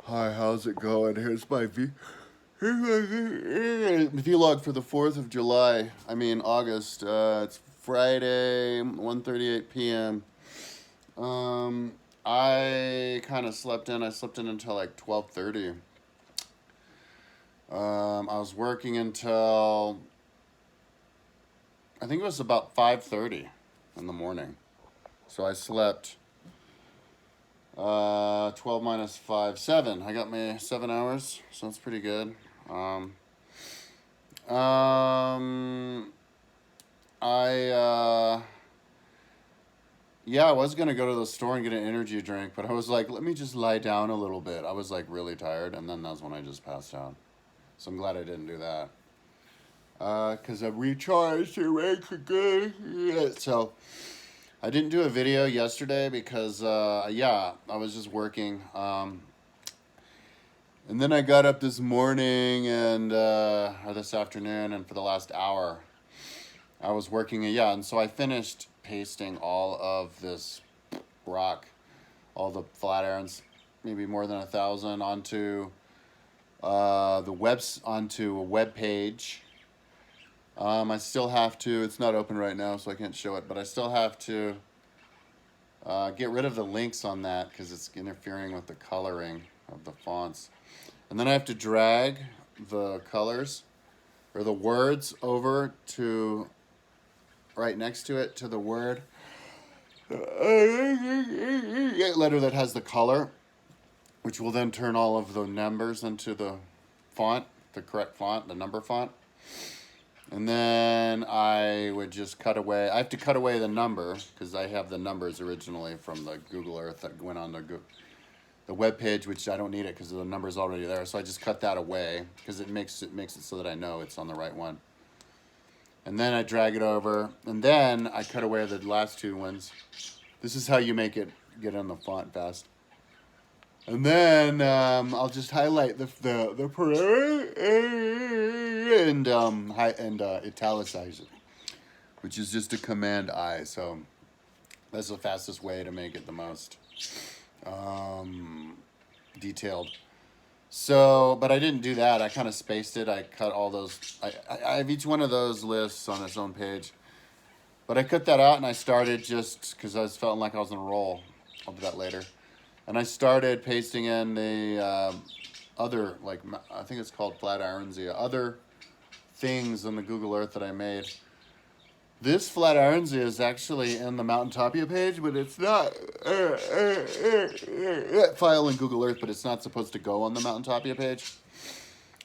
Hi, how's it going? Here's my vlog for the 4th of July. I mean, August. It's Friday, 1:38 p.m. Um, I kind of slept in. I slept in until like 12:30. I was working until I think it was about 5:30 in the morning. So I slept 12 minus 5, 7. I got my 7 hours, so that's pretty good. Um, um, I, yeah, I was gonna go to the store and get an energy drink, but I was like, let me just lie down a little bit. I was like really tired, and then that's when I just passed out. So I'm glad I didn't do that. Cause I recharged to make a good. So I didn't do a video yesterday because, yeah, I was just working. And then I got up this morning or this afternoon, and for the last hour, I was working. Yeah, and so I finished pasting all of this rock, all the flat irons, maybe more than 1,000 onto onto a web page. I still have to. It's not open right now, so I can't show it. But I still have to get rid of the links on that because it's interfering with the coloring of the fonts. And then I have to drag the colors or the words over to right next to it to the word letter that has the color, which will then turn all of the numbers into the font, the correct font, the number font. And then I would just cut away. I have to cut away the number because I have the numbers originally from the Google Earth that went on the web page, which I don't need it because the number's already there. So I just cut that away because it makes it so that I know it's on the right one. And then I drag it over, and then I cut away the last two ones. This is how you make it get on the font fast. And then I'll just highlight the and italicize it, which is just a Command I. So that's the fastest way to make it the most detailed. So, but I didn't do that. I kind of spaced it. I cut all those. I have each one of those lists on its own page. But I cut that out and I started just because I was feeling like I was on a roll. I'll do that later. And I started pasting in the other, like, I think it's called Flat Ironsy, other things on the Google Earth that I made. This Flat Ironsy is actually in the Mountaintopia page, but it's not file in Google Earth, but it's not supposed to go on the Mountaintopia page.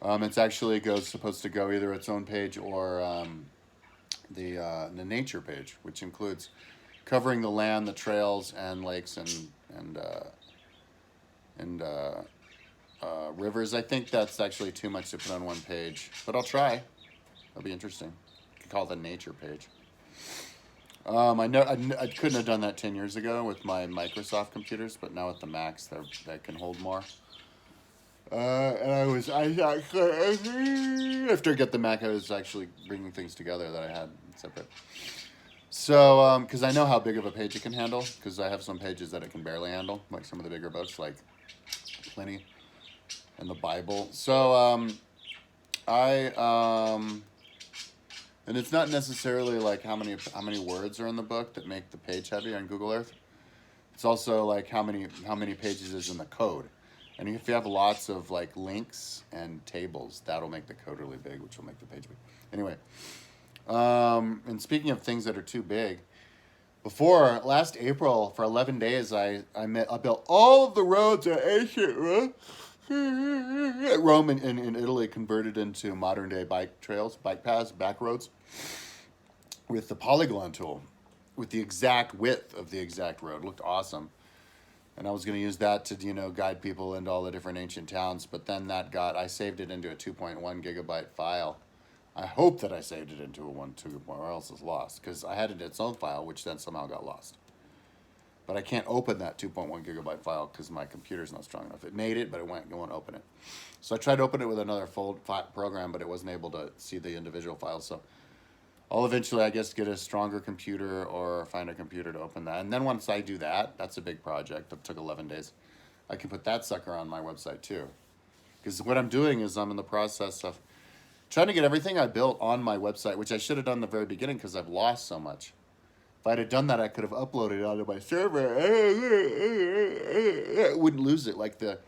It's actually supposed to go either its own page or the nature page, which includes covering the land, the trails, and lakes and rivers. I think that's actually too much to put on one page, but I'll try. That'll be interesting. You could call it the nature page. I know I couldn't have done that 10 years ago with my Microsoft computers, but now with the Macs, that can hold more. And after I got the Mac, I was actually bringing things together that I had separate. So, because I know how big of a page it can handle, because I have some pages that it can barely handle, like some of the bigger books, like Pliny and the Bible. So, and it's not necessarily like how many words are in the book that make the page heavy on Google Earth. It's also like how many pages is in the code. And if you have lots of like links and tables, that'll make the code really big, which will make the page big. Anyway, and speaking of things that are too big, before last April for 11 days, I built all of the roads at ancient Rome in Italy, converted into modern day bike trails, bike paths, back roads, with the polygon tool, with the exact width of the exact road. It looked awesome. And I was going to use that to, guide people into all the different ancient towns. But then I saved it into a 2.1 gigabyte file. I hope that I saved it into a 1.2, or else it's lost. Because I had it in its own file, which then somehow got lost. But I can't open that 2.1 gigabyte file because my computer's not strong enough. It made it, but it won't open it. So I tried to open it with another flat program, but it wasn't able to see the individual files. So I'll eventually, I guess, get a stronger computer or find a computer to open that. And then once I do that, that's a big project. It took 11 days. I can put that sucker on my website too. Because what I'm doing is I'm in the process of trying to get everything I built on my website, which I should have done in the very beginning because I've lost so much. If I'd have done that, I could have uploaded it onto my server. I wouldn't lose it like the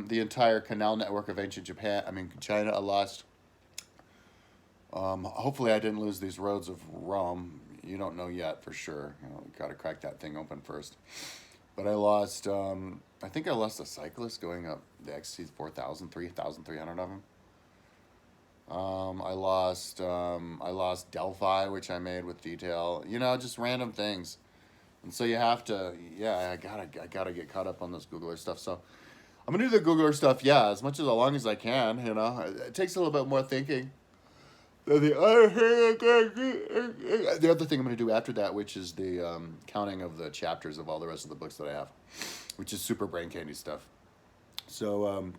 entire canal network of ancient Japan. I mean China. I lost. Hopefully, I didn't lose these roads of Rome. You don't know yet for sure. Got to crack that thing open first. But I lost. I think I lost a cyclist going up the XC 4000, 3,300 of them. I lost Delphi, which I made with detail. Just random things. And so you have to, I gotta get caught up on this Google Earth stuff. So I'm gonna do the Google Earth stuff, as long as I can. It takes a little bit more thinking. The other thing I'm gonna do after that, which is the counting of the chapters of all the rest of the books that I have, which is super brain candy stuff. So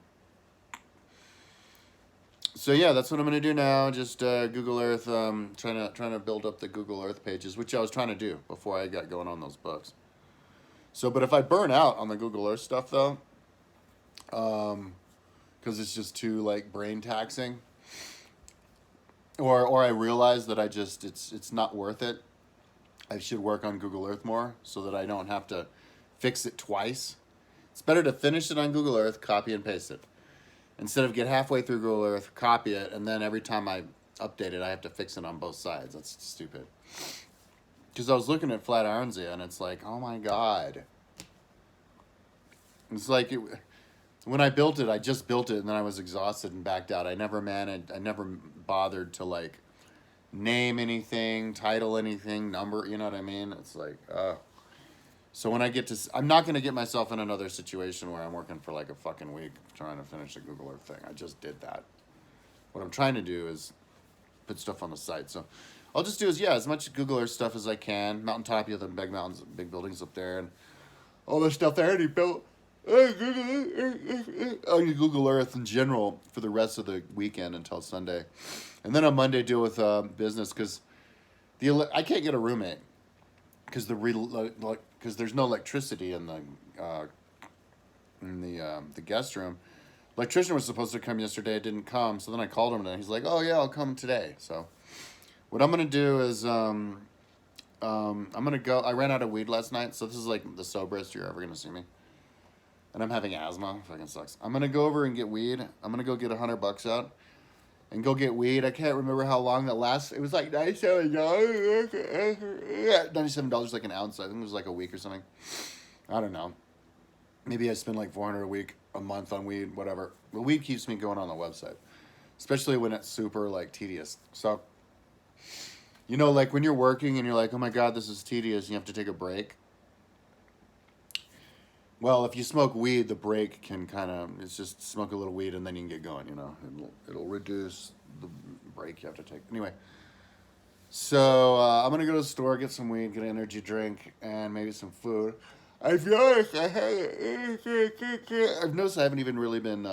that's what I'm gonna do now. Just Google Earth. Trying to build up the Google Earth pages, which I was trying to do before I got going on those books. So, but if I burn out on the Google Earth stuff though, because it's just too brain taxing, or I realize that it's not worth it. I should work on Google Earth more so that I don't have to fix it twice. It's better to finish it on Google Earth, copy and paste it, instead of get halfway through Google Earth, copy it, and then every time I update it, I have to fix it on both sides. That's stupid. Because I was looking at Flatirons, and it's like, oh my God. It's like, when I built it, I just built it, and then I was exhausted and backed out. I never bothered to, name anything, title anything, number, you know what I mean? It's like, so when I get to, I'm not going to get myself in another situation where I'm working for a fucking week trying to finish the Google Earth thing. I just did that. What I'm trying to do is put stuff on the site. So I'll just do as much Google Earth stuff as I can. Mountaintopia, the big mountains, big buildings up there, and all the stuff I already built on Google Earth in general for the rest of the weekend until Sunday. And then on Monday deal with business because I can't get a roommate because there's no electricity in the guest room. Electrician was supposed to come yesterday, it didn't come. So then I called him and he's like, "Oh yeah, I'll come today." So what I'm gonna do is I'm gonna go. I ran out of weed last night, so this is the soberest you're ever gonna see me. And I'm having asthma. Fucking sucks. I'm gonna go over and get weed. I'm gonna go get $100 out and go get weed. I can't remember how long that lasts. It was $97. $97 an ounce. I think it was a week or something. I don't know. Maybe I spend $400 a week, a month on weed, whatever. The weed keeps me going on the website, especially when it's super tedious. So, when you're working and you're like, oh my God, this is tedious, and you have to take a break. Well, if you smoke weed, the break can it's just smoke a little weed and then you can get going, It'll reduce the break you have to take. Anyway, so I'm going to go to the store, get some weed, get an energy drink, and maybe some food. I feel like I've noticed I haven't even really been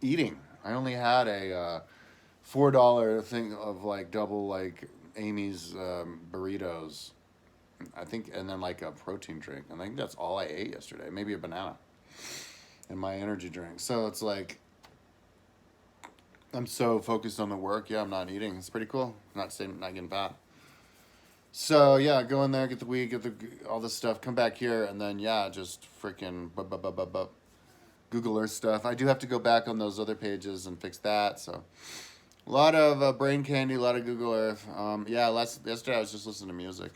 eating. I only had a $4 thing of double Amy's burritos. I think, and then a protein drink. I think that's all I ate yesterday. Maybe a banana and my energy drink. So it's I'm so focused on the work. Yeah, I'm not eating. It's pretty cool. Not getting fat. So yeah, go in there, get the weed, all this stuff, come back here, and then just freaking Google Earth stuff. I do have to go back on those other pages and fix that. So a lot of brain candy, a lot of Google Earth. Yesterday I was just listening to music.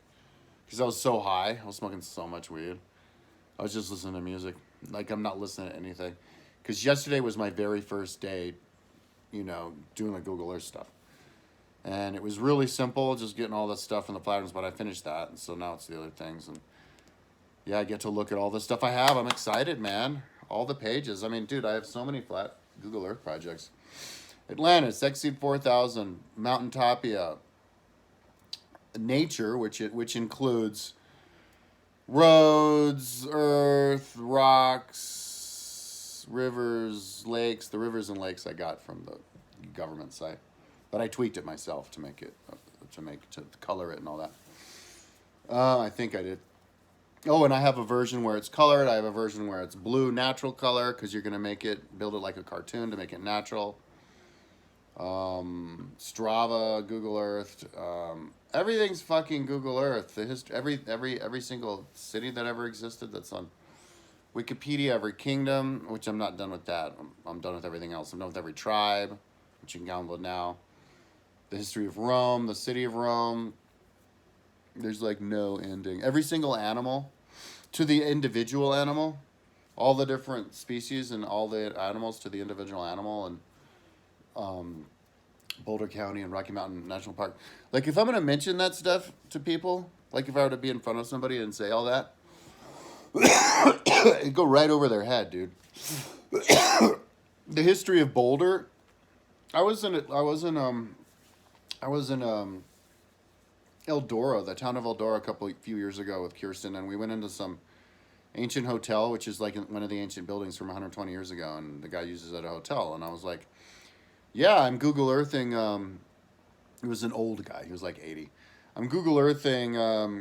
Because I was so high. I was smoking so much weed. I was just listening to music. I'm not listening to anything. Because yesterday was my very first day, doing the Google Earth stuff. And it was really simple, just getting all this stuff in the Flatirons, but I finished that. And so now it's the other things. And I get to look at all the stuff I have. I'm excited, man. All the pages. I mean, dude, I have so many flat Google Earth projects. Atlantis, Exceed 4000, Mountaintopia, nature, which includes roads, earth, rocks, rivers, lakes. The rivers and lakes I got from the government site, but I tweaked it myself to color it and all that. I think I did. Oh, and I have a version where it's colored. I have a version where it's blue natural color because you're gonna build it like a cartoon to make it natural. Strava, Google Earth, everything's fucking Google Earth. The history, every single city that ever existed that's on Wikipedia, every kingdom, which I'm not done with that. I'm done with everything else. I'm done with every tribe, which you can download now. The history of Rome, the city of Rome. There's like no ending. Every single animal, to the individual animal, all the different species and all the animals to the individual animal, and Boulder County and Rocky Mountain National Park. Like if I'm gonna mention that stuff to people, like if I were to be in front of somebody and say all that, it'd go right over their head, dude. The history of Boulder. I was in Eldora, the town of Eldora, few years ago with Kirsten, and we went into some ancient hotel, which is like one of the ancient buildings from 120 years ago, and the guy uses it at a hotel, and I was like, yeah, I'm Google Earthing. He was an old guy. He was like 80. I'm Google Earthing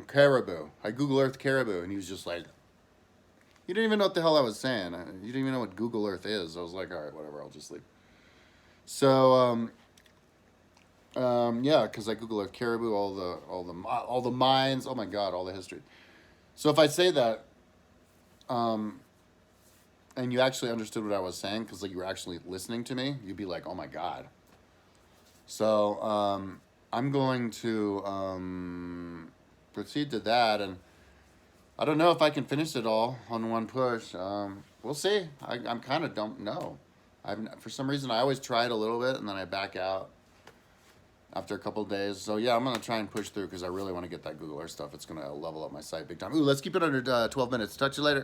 Caribou. I Google Earth Caribou, and he was just like, you didn't even know what the hell I was saying. You didn't even know what Google Earth is. I was like, all right, whatever. I'll just leave. So yeah, because I Google Earth Caribou, all the mines. Oh my God, all the history. So if I say that, and you actually understood what I was saying, because like you were actually listening to me, you'd be like, oh my God. So I'm going to proceed to that, and I don't know if I can finish it all on one push. We'll see. I'm kind of don't know. For some reason I always try it a little bit and then I back out after a couple of days. So yeah, I'm gonna try and push through because I really want to get that Google Earth stuff. It's gonna level up my site big time. Ooh, let's keep it under 12 minutes. Touch you later.